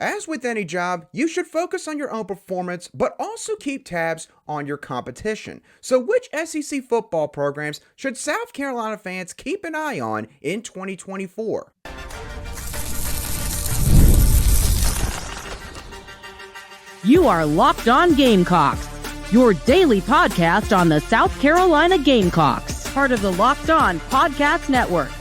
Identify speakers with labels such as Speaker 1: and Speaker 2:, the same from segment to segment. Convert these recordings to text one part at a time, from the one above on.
Speaker 1: As with any job, you should focus on your own performance, but also keep tabs on your competition. So, which SEC football programs should South Carolina fans keep an eye on in 2024?
Speaker 2: You are Locked On Gamecocks, your daily podcast on the South Carolina Gamecocks, part of the Locked On Podcast Network,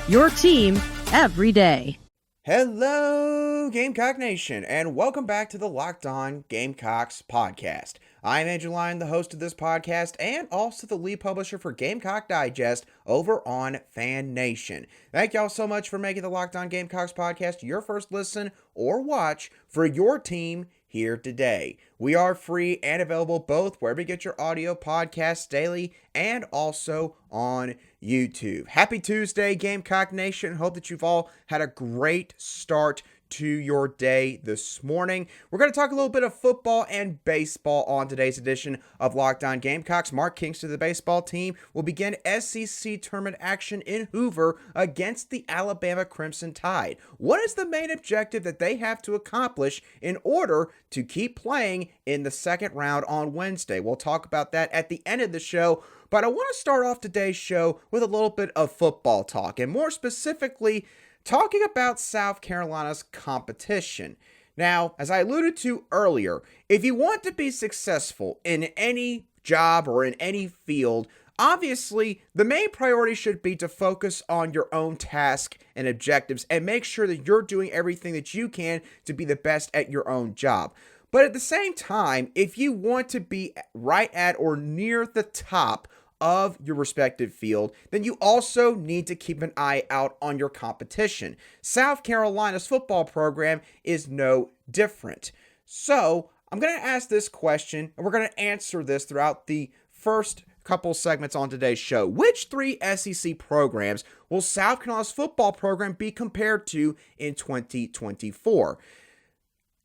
Speaker 2: your team every day.
Speaker 1: Hello, Gamecock Nation, and welcome back to the Locked On Gamecocks podcast. I'm Andrew Lyon, the host of this podcast, and also the lead publisher for Gamecock Digest over on Fan Nation. Thank y'all so much for making the Locked On Gamecocks podcast your first listen or watch for your team here today. We are free and available both wherever you get your audio podcasts daily and also on YouTube. Happy Tuesday, Gamecock Nation. Hope that you've all had a great start to your day this morning. We're going to talk a little bit of football and baseball on today's edition of Locked On Gamecocks. Mark Kingston, the baseball team, will begin SEC tournament action in Hoover against the Alabama Crimson Tide. What is the main objective that they have to accomplish in order to keep playing in the second round on Wednesday? We'll talk about that at the end of the show. But I want to start off today's show with a little bit of football talk, and more specifically, talking about South Carolina's competition. Now, as I alluded to earlier, if you want to be successful in any job or in any field, obviously the main priority should be to focus on your own task and objectives and make sure that you're doing everything that you can to be the best at your own job. But at the same time, if you want to be right at or near the top of your respective field, then you also need to keep an eye out on your competition. South Carolina's football program is no different. So I'm going to ask this question, and we're going to answer this throughout the first couple segments on today's show. Which three SEC programs will South Carolina's football program be compared to in 2024?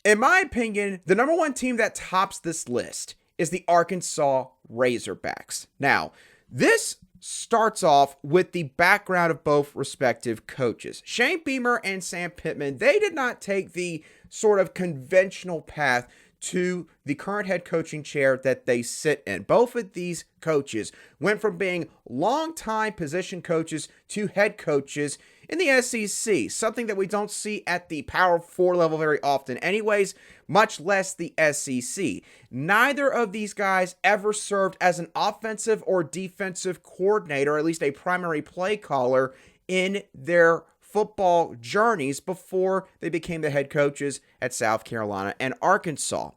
Speaker 1: In my opinion, the number one team that tops this list is the Arkansas Razorbacks. Now, this starts off with the background of both respective coaches. Shane Beamer and Sam Pittman, they did not take the sort of conventional path to the current head coaching chair that they sit in. Both of these coaches went from being longtime position coaches to head coaches in the SEC, something that we don't see at the Power 4 level very often anyways, much less the SEC. Neither of these guys ever served as an offensive or defensive coordinator, or at least a primary play caller in their football journeys before they became the head coaches at South Carolina and Arkansas.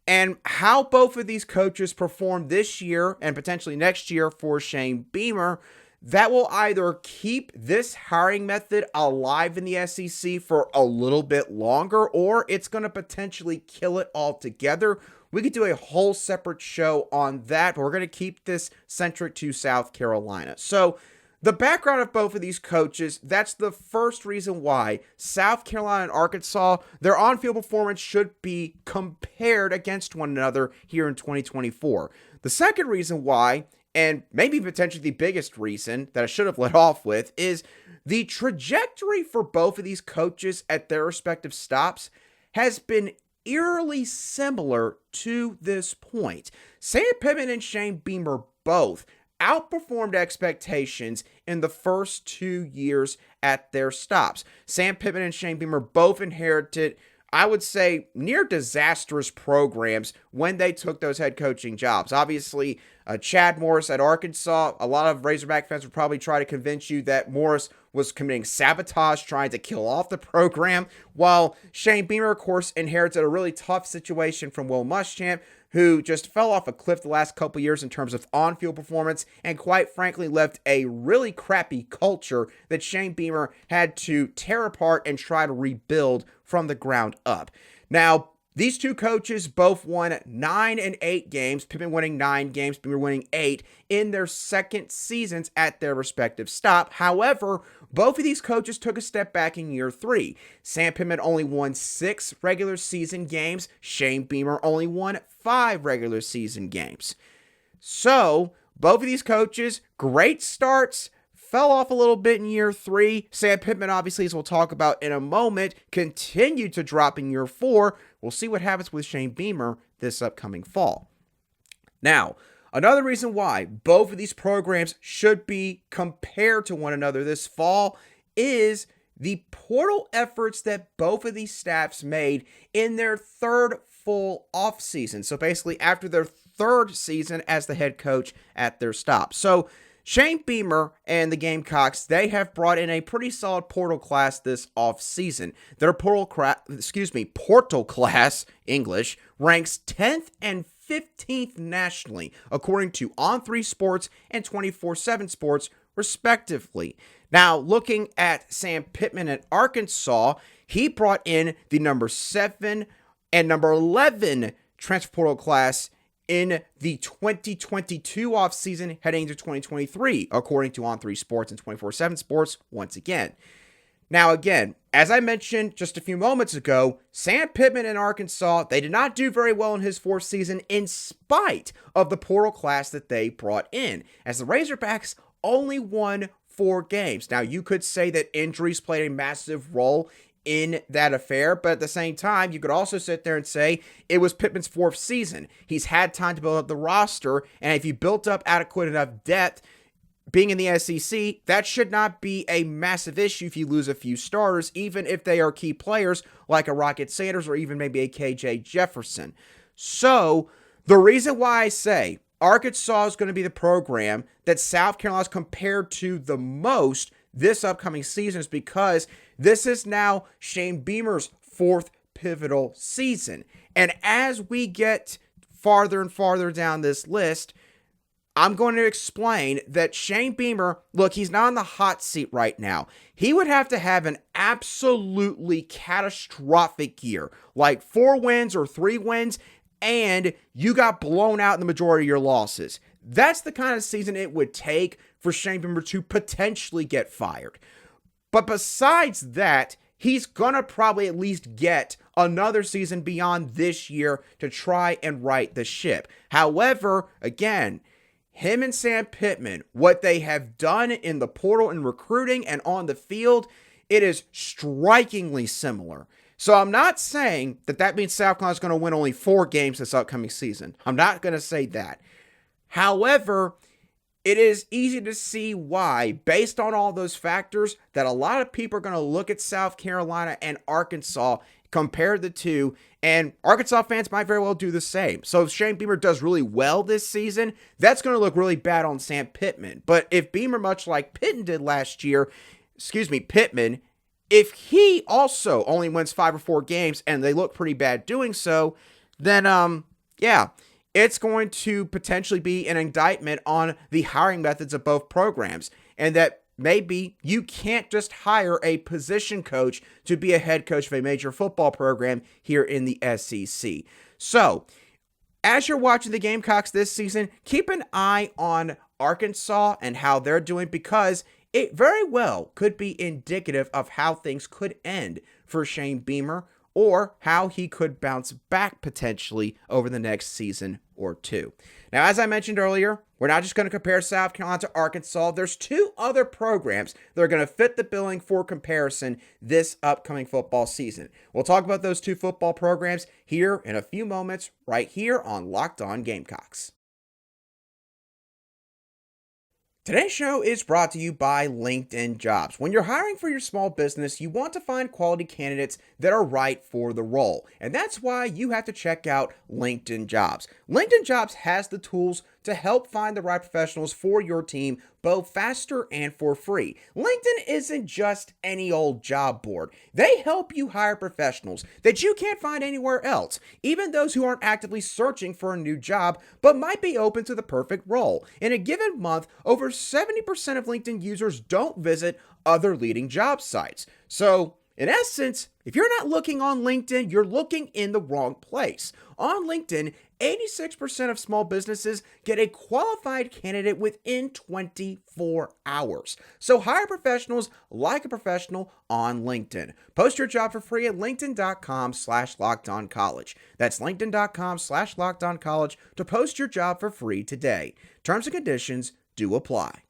Speaker 1: And how both of these coaches perform this year and potentially next year for Shane Beamer, that will either keep this hiring method alive in the SEC for a little bit longer, or it's going to potentially kill it altogether. We could do a whole separate show on that, but we're going to keep this centric to South Carolina. So the background of both of these coaches, that's the first reason why South Carolina and Arkansas, their on-field performance should be compared against one another here in 2024. The second reason why, and maybe potentially the biggest reason that I should have led off with, is the trajectory for both of these coaches at their respective stops has been eerily similar to this point. Sam Pittman and Shane Beamer both outperformed expectations in the first 2 years at their stops. Sam Pittman and Shane Beamer both inherited, I would say, near disastrous programs when they took those head coaching jobs. Obviously, Chad Morris at Arkansas, a lot of Razorback fans would probably try to convince you that Morris was committing sabotage, trying to kill off the program, while Shane Beamer, of course, inherited a really tough situation from Will Muschamp, who just fell off a cliff the last couple years in terms of on-field performance and quite frankly left a really crappy culture that Shane Beamer had to tear apart and try to rebuild from the ground up. Now, these two coaches both won 9 and 8 games, Pittman winning 9 games, Beamer winning 8 in their second seasons at their respective stop. However, both of these coaches took a step back in year 3. Sam Pittman only won 6 regular season games. Shane Beamer only won 5 regular season games. So, both of these coaches, great starts, fell off a little bit in year 3. Sam Pittman, obviously, as we'll talk about in a moment, continued to drop in year 4. We'll see what happens with Shane Beamer this upcoming fall. Now, another reason why both of these programs should be compared to one another this fall is the portal efforts that both of these staffs made in their third full offseason. So basically after their third season as the head coach at their stop. So Shane Beamer and the Gamecocks, they have brought in a pretty solid portal class this offseason. Their portal class, English, ranks 10th and 15th nationally, according to On3 Sports and 24/7 Sports, respectively. Now, looking at Sam Pittman at Arkansas, he brought in the number 7 and number 11 transfer portal class in the 2022 offseason heading into 2023, according to On3 Sports and 24/7 Sports once again. Now, again, as I mentioned just a few moments ago, Sam Pittman in Arkansas, they did not do very well in his fourth season in spite of the portal class that they brought in, as the Razorbacks only won 4 games. Now, you could say that injuries played a massive role in that affair, but at the same time, you could also sit there and say it was Pittman's 4th season. He's had time to build up the roster, and if you built up adequate enough depth, being in the SEC, that should not be a massive issue if you lose a few starters, even if they are key players like a Rocket Sanders or even maybe a KJ Jefferson. So, the reason why I say Arkansas is going to be the program that South Carolina is compared to the most this upcoming season is because this is now Shane Beamer's 4th pivotal season. And as we get farther and farther down this list, I'm going to explain that Shane Beamer, look, he's not on the hot seat right now. He would have to have an absolutely catastrophic year, like 4 wins or 3 wins, and you got blown out in the majority of your losses. That's the kind of season it would take for Shane Beamer to potentially get fired. But besides that, he's going to probably at least get another season beyond this year to try and right the ship. However, again, him and Sam Pittman, what they have done in the portal and recruiting and on the field, it is strikingly similar. So I'm not saying that means South Carolina is going to win only 4 games this upcoming season. I'm not going to say that. However, it is easy to see why, based on all those factors, that a lot of people are going to look at South Carolina and Arkansas, compare the two, and Arkansas fans might very well do the same. So if Shane Beamer does really well this season, that's going to look really bad on Sam Pittman. But if Beamer, much like Pittman did last year, Pittman, if he also only wins 5 or 4 games and they look pretty bad doing so, then, it's going to potentially be an indictment on the hiring methods of both programs. And that maybe you can't just hire a position coach to be a head coach of a major football program here in the SEC. So, as you're watching the Gamecocks this season, keep an eye on Arkansas and how they're doing, because it very well could be indicative of how things could end for Shane Beamer, or how he could bounce back potentially over the next season or 2. Now, as I mentioned earlier, we're not just going to compare South Carolina to Arkansas. There's 2 other programs that are going to fit the billing for comparison this upcoming football season. We'll talk about those 2 football programs here in a few moments, right here on Locked On Gamecocks. Today's show is brought to you by LinkedIn Jobs. When you're hiring for your small business, you want to find quality candidates that are right for the role. And that's why you have to check out LinkedIn Jobs. LinkedIn Jobs has the tools to help find the right professionals for your team, both faster and for free. LinkedIn isn't just any old job board. They help you hire professionals that you can't find anywhere else, even those who aren't actively searching for a new job, but might be open to the perfect role. In a given month, over 70% of LinkedIn users don't visit other leading job sites. So, in essence, if you're not looking on LinkedIn, you're looking in the wrong place. On LinkedIn, 86% of small businesses get a qualified candidate within 24 hours. So hire professionals like a professional on LinkedIn. Post your job for free at linkedin.com/lockedoncollege. That's linkedin.com/lockedoncollege to post your job for free today. Terms and conditions do apply.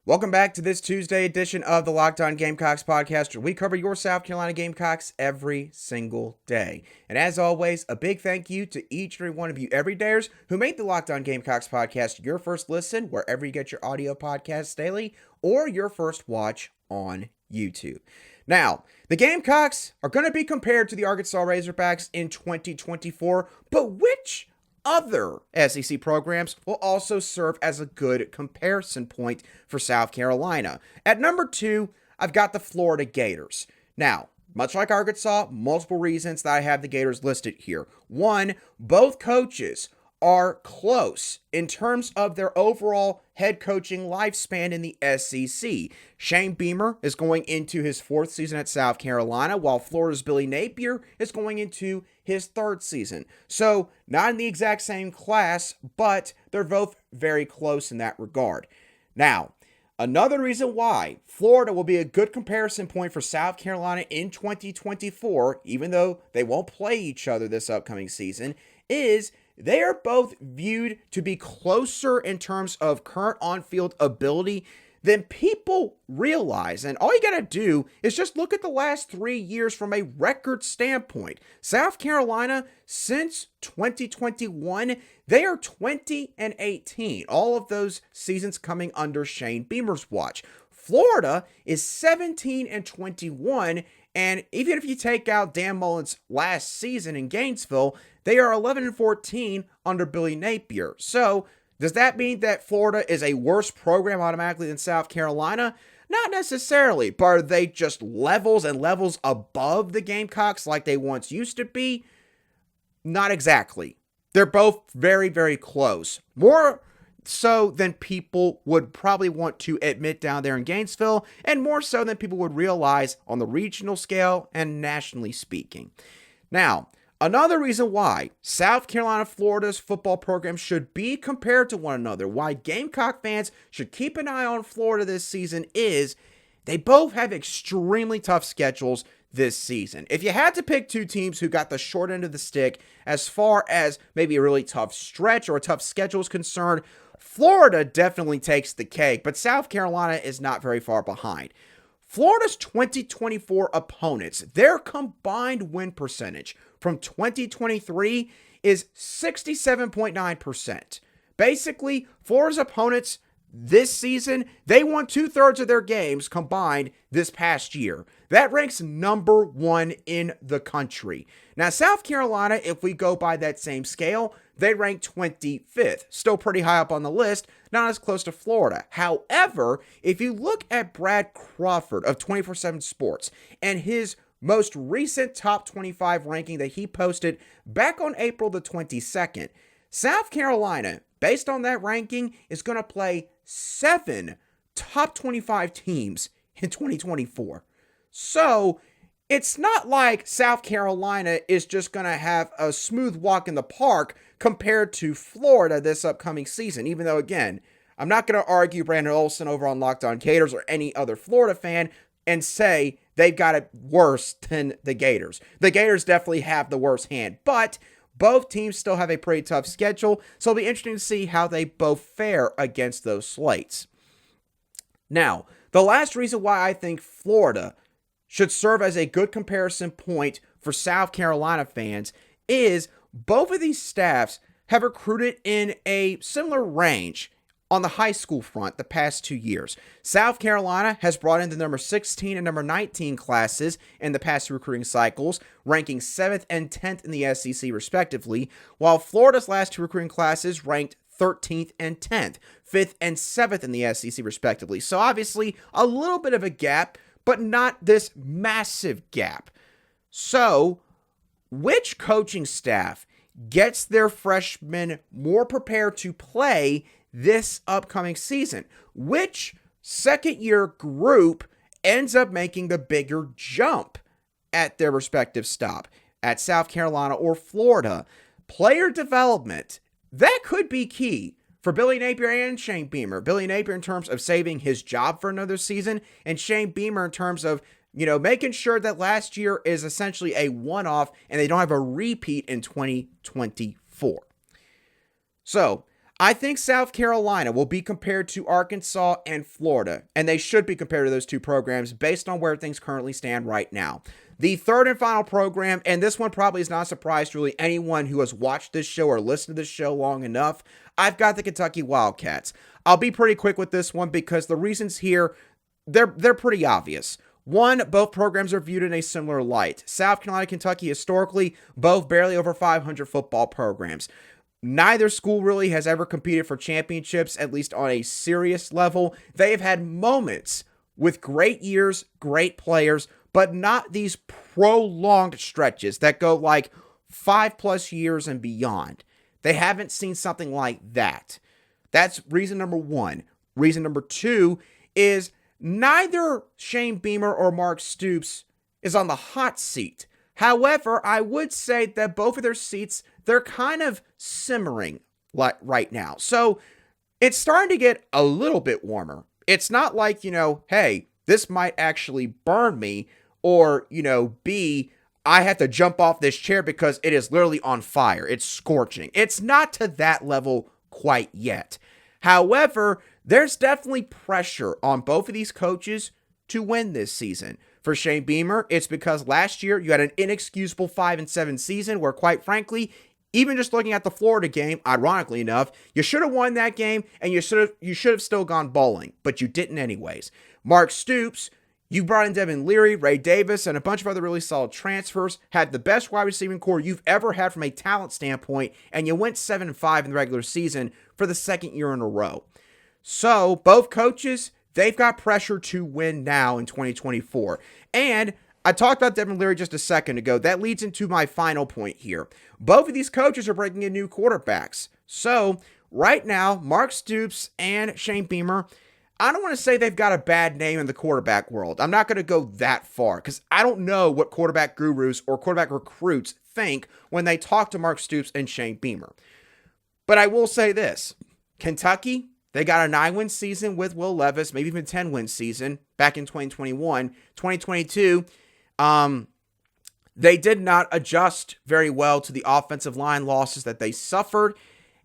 Speaker 1: Welcome back to this Tuesday edition of the Locked On Gamecocks podcast, where we cover your South Carolina Gamecocks every single day. And as always, a big thank you to each and every one of you everydayers who made the Locked On Gamecocks podcast your first listen wherever you get your audio podcasts daily or your first watch on YouTube. Now, the Gamecocks are going to be compared to the Arkansas Razorbacks in 2024, but which other SEC programs will also serve as a good comparison point for South Carolina? At number 2, I've got the Florida Gators. Now, much like Arkansas, multiple reasons that I have the Gators listed here. One, both coaches are close in terms of their overall head coaching lifespan in the SEC. Shane Beamer is going into his 4th season at South Carolina, while Florida's Billy Napier is going into his 3rd season. So, not in the exact same class, but they're both very close in that regard. Now, another reason why Florida will be a good comparison point for South Carolina in 2024, even though they won't play each other this upcoming season, is they are both viewed to be closer in terms of current on-field ability than people realize. And all you got to do is just look at the last 3 years from a record standpoint. South Carolina, since 2021, they are 20-18. All of those seasons coming under Shane Beamer's watch. Florida is 17-21, and even if you take out Dan Mullen's last season in Gainesville, they are 11-14 under Billy Napier. So, does that mean that Florida is a worse program automatically than South Carolina? Not necessarily, but are they just levels and levels above the Gamecocks like they once used to be? Not exactly. They're both very, very close. More so than people would probably want to admit down there in Gainesville, and more so than people would realize on the regional scale and nationally speaking. Now, another reason why South Carolina, Florida's football program should be compared to one another, why Gamecock fans should keep an eye on Florida this season, is they both have extremely tough schedules this season. If you had to pick two teams who got the short end of the stick as far as maybe a really tough stretch or a tough schedule is concerned, Florida definitely takes the cake, but South Carolina is not very far behind. Florida's 2024 opponents, their combined win percentage from 2023 is 67.9%. Basically, Florida's opponents this season, they won 2/3 of their games combined this past year. That ranks number 1 in the country. Now, South Carolina, if we go by that same scale, they rank 25th. Still pretty high up on the list, not as close to Florida. However, if you look at Brad Crawford of 24/7 Sports and his most recent top 25 ranking that he posted back on April the 22nd, South Carolina, based on that ranking, is going to play 7 top 25 teams in 2024. So, it's not like South Carolina is just going to have a smooth walk in the park compared to Florida this upcoming season, even though, again, I'm not going to argue Brandon Olson over on Locked On Gators or any other Florida fan and say they've got it worse than the Gators. The Gators definitely have the worst hand, but both teams still have a pretty tough schedule, so it'll be interesting to see how they both fare against those slates. Now, the last reason why I think Florida should serve as a good comparison point for South Carolina fans is both of these staffs have recruited in a similar range on the high school front the past 2 years. South Carolina has brought in the number 16 and number 19 classes in the past 2 recruiting cycles, ranking 7th and 10th in the SEC respectively, while Florida's last 2 recruiting classes ranked 13th and 10th, 5th and 7th in the SEC respectively. So obviously a little bit of a gap, but not this massive gap. So, which coaching staff gets their freshmen more prepared to play this upcoming season? Which second-year group ends up making the bigger jump at their respective stop, at South Carolina or Florida? Player development, that could be key for Billy Napier and Shane Beamer. Billy Napier in terms of saving his job for another season, and Shane Beamer in terms of, making sure that last year is essentially a one-off and they don't have a repeat in 2024. So, I think South Carolina will be compared to Arkansas and Florida, and they should be compared to those two programs based on where things currently stand right now. The third and final program, and this one probably is not a surprise to really anyone who has watched this show or listened to this show long enough, I've got the Kentucky Wildcats. I'll be pretty quick with this one because the reasons here, they're pretty obvious. One, both programs are viewed in a similar light. South Carolina, Kentucky, historically, both barely over 500 football programs. Neither school really has ever competed for championships, at least on a serious level. They have had moments with great years, great players, but not these prolonged stretches that go like 5+ years and beyond. They haven't seen something like that. That's reason number one. Reason number two is neither Shane Beamer or Mark Stoops is on the hot seat. However, I would say that both of their seats, they're kind of simmering right now. So it's starting to get a little bit warmer. It's not like, hey, this might actually burn me, or, B, I have to jump off this chair because it is literally on fire. It's scorching. It's not to that level quite yet. However, there's definitely pressure on both of these coaches to win this season. For Shane Beamer, it's because last year you had an inexcusable 5-7 season where, quite frankly, even just looking at the Florida game, ironically enough, you should have won that game and you should have still gone bowling, but you didn't anyways. Mark Stoops, you brought in Devin Leary, Ray Davis, and a bunch of other really solid transfers, had the best wide receiving core you've ever had from a talent standpoint, and you went 7-5 in the regular season for the second year in a row. So, both coaches, they've got pressure to win now in 2024. And I talked about Devin Leary just a second ago. That leads into my final point here. Both of these coaches are bringing in new quarterbacks. So, right now, Mark Stoops and Shane Beamer, I don't want to say they've got a bad name in the quarterback world. I'm not going to go that far because I don't know what quarterback gurus or quarterback recruits think when they talk to Mark Stoops and Shane Beamer. But I will say this. Kentucky, they got a 9-win season with Will Levis, maybe even 10-win season back in 2021. 2022, they did not adjust very well to the offensive line losses that they suffered,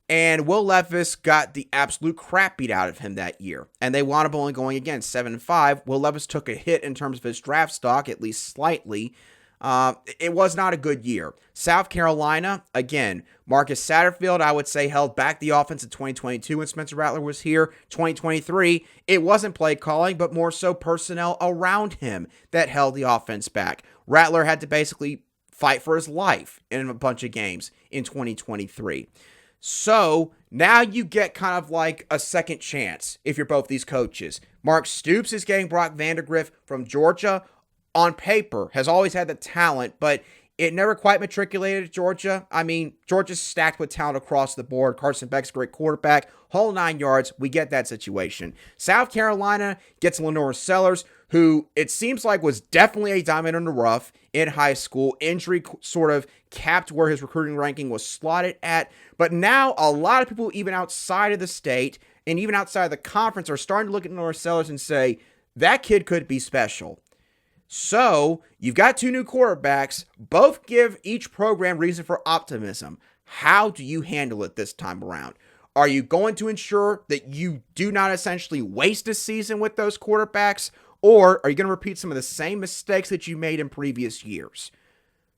Speaker 1: and Will Levis got the absolute crap beat out of him that year. And they wound up only going again 7-5. Will Levis took a hit in terms of his draft stock, at least slightly. It was not a good year. South Carolina, again, Marcus Satterfield, I would say, held back the offense in 2022 when Spencer Rattler was here. 2023, it wasn't play calling, but more so personnel around him that held the offense back. Rattler had to basically fight for his life in a bunch of games in 2023. So now you get kind of like a second chance if you're both these coaches. Mark Stoops is getting Brock Vandagriff from Georgia. On paper, has always had the talent, but it never quite matriculated at Georgia. I mean, Georgia's stacked with talent across the board. Carson Beck's a great quarterback. Whole 9 yards. We get that situation. South Carolina gets Lenore Sellers, who it seems like was definitely a diamond in the rough in high school. Injury sort of capped where his recruiting ranking was slotted at. But now a lot of people, even outside of the state and even outside of the conference, are starting to look at Lenore Sellers and say, that kid could be special. So, you've got two new quarterbacks. Both give each program reason for optimism. How do you handle it this time around? Are you going to ensure that you do not essentially waste a season with those quarterbacks? Or are you going to repeat some of the same mistakes that you made in previous years?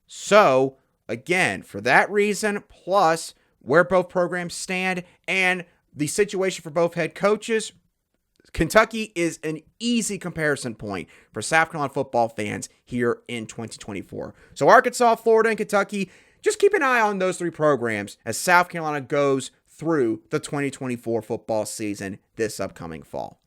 Speaker 1: So, again, for that reason, plus where both programs stand and the situation for both head coaches, Kentucky is an easy comparison point for South Carolina football fans here in 2024. So Arkansas, Florida, and Kentucky, just keep an eye on those three programs as South Carolina goes through the 2024 football season this upcoming fall.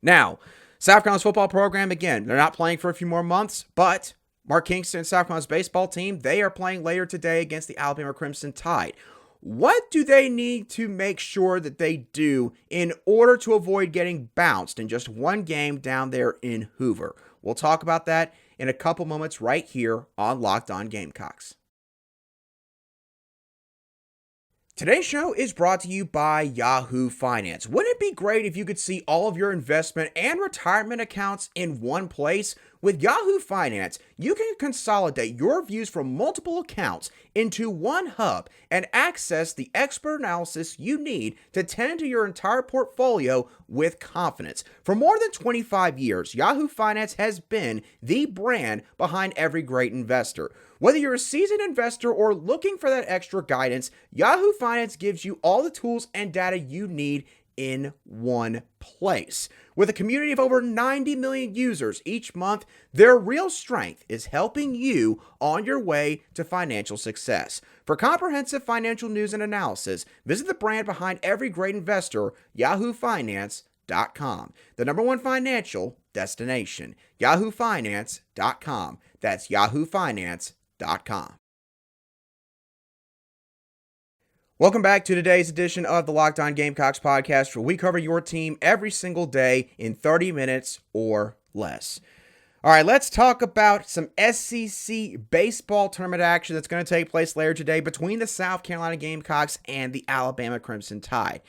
Speaker 1: Now, South Carolina's football program, again, they're not playing for a few more months, but Mark Kingston and South Carolina's baseball team, they are playing later today against the Alabama Crimson Tide. What do they need to make sure that they do in order to avoid getting bounced in just one game down there in Hoover? We'll talk about that in a couple moments right here on Locked On Gamecocks. Today's show is brought to you by Yahoo Finance. Wouldn't it be great if you could see all of your investment and retirement accounts in one place? With Yahoo Finance, you can consolidate your views from multiple accounts into one hub and access the expert analysis you need to tend to your entire portfolio with confidence. For more than 25 years, Yahoo Finance has been the brand behind every great investor. Whether you're a seasoned investor or looking for that extra guidance, Yahoo Finance gives you all the tools and data you need in one place. With a community of over 90 million users each month, their real strength is helping you on your way to financial success. For comprehensive financial news and analysis, visit the brand behind every great investor, yahoofinance.com, the number one financial destination, yahoofinance.com. That's yahoofinance.com. Welcome back to today's edition of the Locked On Gamecocks podcast, where we cover your team every single day in 30 minutes or less. All right, let's talk about some SEC baseball tournament action that's going to take place later today between the South Carolina Gamecocks and the Alabama Crimson Tide.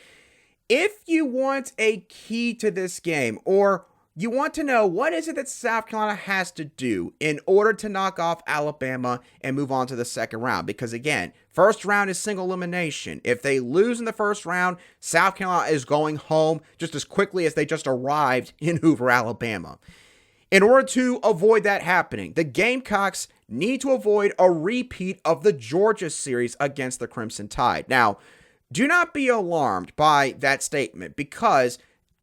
Speaker 1: If you want a key to this game, or you want to know what is it that South Carolina has to do in order to knock off Alabama and move on to the second round, because again, first round is single elimination. If they lose in the first round, South Carolina is going home just as quickly as they just arrived in Hoover, Alabama. In order to avoid that happening, the Gamecocks need to avoid a repeat of the Georgia series against the Crimson Tide. Now, do not be alarmed by that statement, because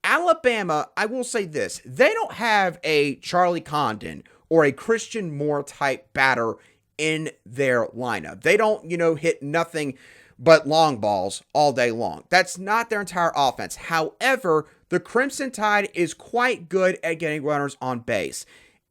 Speaker 1: Alabama, I will say this, they don't have a Charlie Condon or a Christian Moore type batter in their lineup. They don't, hit nothing but long balls all day long. That's not their entire offense. However, the Crimson Tide is quite good at getting runners on base.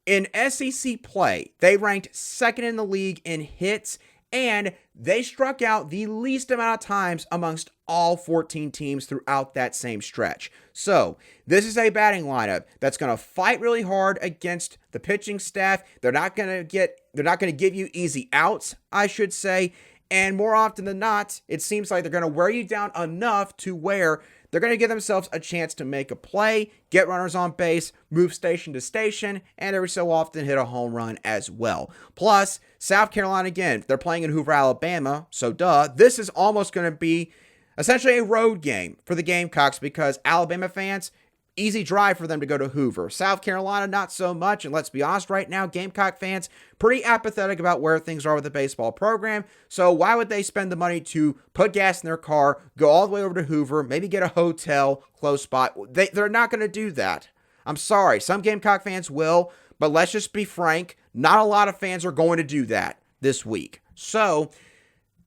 Speaker 1: In SEC play, they ranked second in the league in hits, and they struck out the least amount of times amongst all 14 teams throughout that same stretch. So, this is a batting lineup that's going to fight really hard against the pitching staff. They're not going to give you easy outs, I should say. And more often than not, it seems like they're going to wear you down enough to where they're going to give themselves a chance to make a play, get runners on base, move station to station, and every so often hit a home run as well. Plus, South Carolina, again, they're playing in Hoover, Alabama, so this is almost going to be essentially a road game for the Gamecocks, because Alabama fans, easy drive for them to go to Hoover. South Carolina, not so much. And let's be honest, right now, Gamecock fans, pretty apathetic about where things are with the baseball program. So why would they spend the money to put gas in their car, go all the way over to Hoover, maybe get a hotel close by? They're not going to do that. I'm sorry. Some Gamecock fans will, but let's just be frank. Not a lot of fans are going to do that this week. So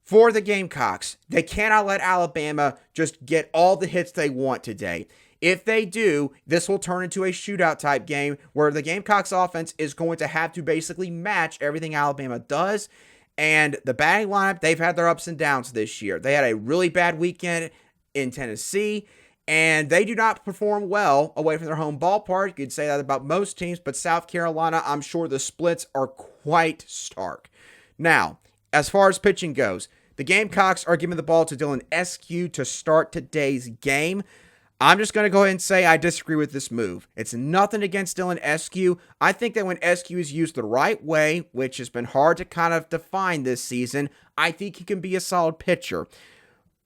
Speaker 1: for the Gamecocks, they cannot let Alabama just get all the hits they want today. If they do, this will turn into a shootout type game where the Gamecocks offense is going to have to basically match everything Alabama does. And the batting lineup, they've had their ups and downs this year. They had a really bad weekend in Tennessee, and they do not perform well away from their home ballpark. You could say that about most teams, but South Carolina, I'm sure the splits are quite stark. Now, as far as pitching goes, the Gamecocks are giving the ball to Dylan Eskew to start today's game. I'm just going to go ahead and say I disagree with this move. It's nothing against Dylan Eskew. I think that when Eskew is used the right way, which has been hard to kind of define this season, I think he can be a solid pitcher.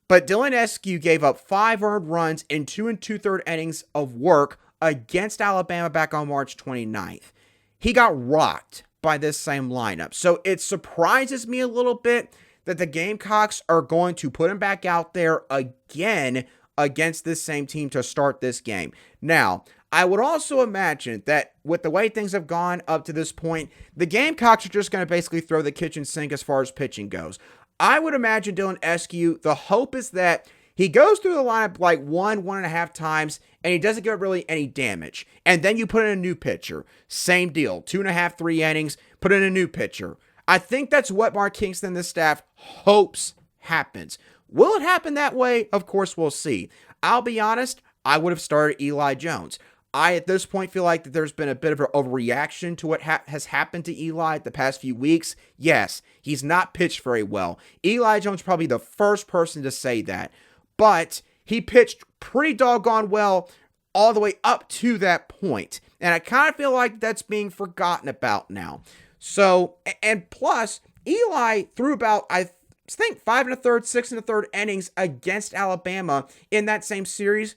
Speaker 1: But Dylan Eskew gave up 5 earned runs in 2 2/3 innings of work against Alabama back on March 29th. He got rocked by this same lineup. So it surprises me a little bit that the Gamecocks are going to put him back out there again against this same team to start this game. Now, I would also imagine that with the way things have gone up to this point, the Gamecocks are just going to basically throw the kitchen sink as far as pitching goes. I would imagine Dylan Eskew, the hope is that he goes through the lineup like 1.5 times, and he doesn't get really any damage. And then you put in a new pitcher. Same deal. 2.5, 3 innings, put in a new pitcher. I think that's what Mark Kingston and the staff hopes happens. Will it happen that way? Of course, we'll see. I'll be honest, I would have started Eli Jones. I, at this point, feel like that there's been a bit of an overreaction to what has happened to Eli the past few weeks. Yes, he's not pitched very well. Eli Jones probably the first person to say that. But he pitched pretty doggone well all the way up to that point. And I kind of feel like that's being forgotten about now. So, and plus, Eli threw about, I think, 5 1/3, 6 1/3 innings against Alabama in that same series.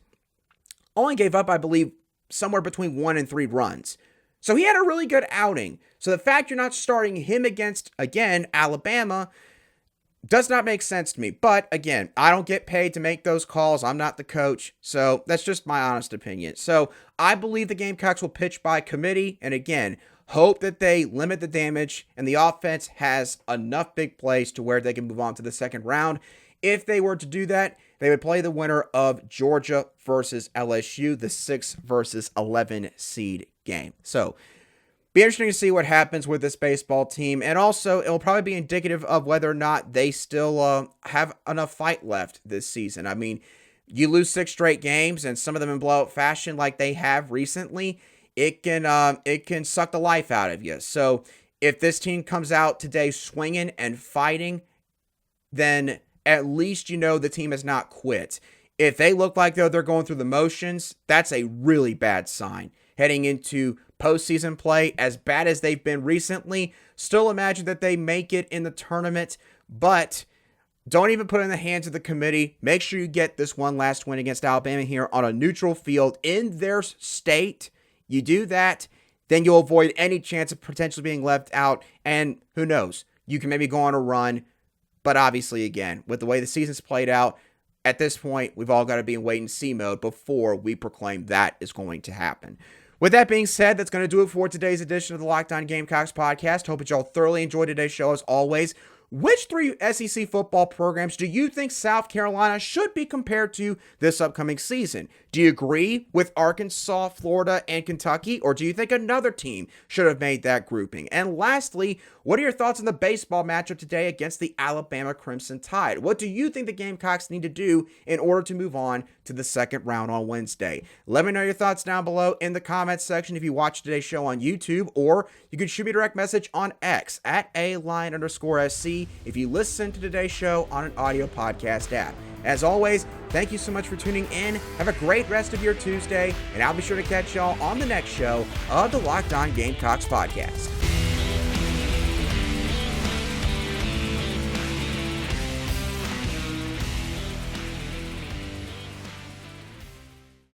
Speaker 1: Only gave up, I believe, somewhere between 1 and 3 runs. So he had a really good outing. So the fact you're not starting him against, again, Alabama does not make sense to me. But again, I don't get paid to make those calls. I'm not the coach. So that's just my honest opinion. So I believe the Gamecocks will pitch by committee. And again, hope that they limit the damage and the offense has enough big plays to where they can move on to the second round. If they were to do that, they would play the winner of Georgia versus LSU, the 6 versus 11 seed game. So be interesting to see what happens with this baseball team. And also, it'll probably be indicative of whether or not they still have enough fight left this season. I mean, you lose 6 straight games and some of them in blowout fashion like they have recently, it can suck the life out of you. So if this team comes out today swinging and fighting, then at least you know the team has not quit. If they look like they're going through the motions, that's a really bad sign. Heading into postseason play, as bad as they've been recently, still imagine that they make it in the tournament, but don't even put it in the hands of the committee. Make sure you get this one last win against Alabama here on a neutral field in their state. You do that, then you'll avoid any chance of potentially being left out, and who knows, you can maybe go on a run. But obviously, again, with the way the season's played out, at this point, we've all got to be in wait-and-see mode before we proclaim that is going to happen. With that being said, that's going to do it for today's edition of the Locked On Gamecocks podcast. Hope that y'all thoroughly enjoyed today's show as always. Which 3 SEC football programs do you think South Carolina should be compared to this upcoming season? Do you agree with Arkansas, Florida, and Kentucky, or do you think another team should have made that grouping? And lastly, what are your thoughts on the baseball matchup today against the Alabama Crimson Tide? What do you think the Gamecocks need to do in order to move on to the second round on Wednesday? Let me know your thoughts down below in the comments section if you watch today's show on YouTube, or you can shoot me a direct message on X at @ALion_SC if you listen to today's show on an audio podcast app. As always, thank you so much for tuning in. Have a great rest of your Tuesday, and I'll be sure to catch y'all on the next show of the Locked On Gamecocks podcast.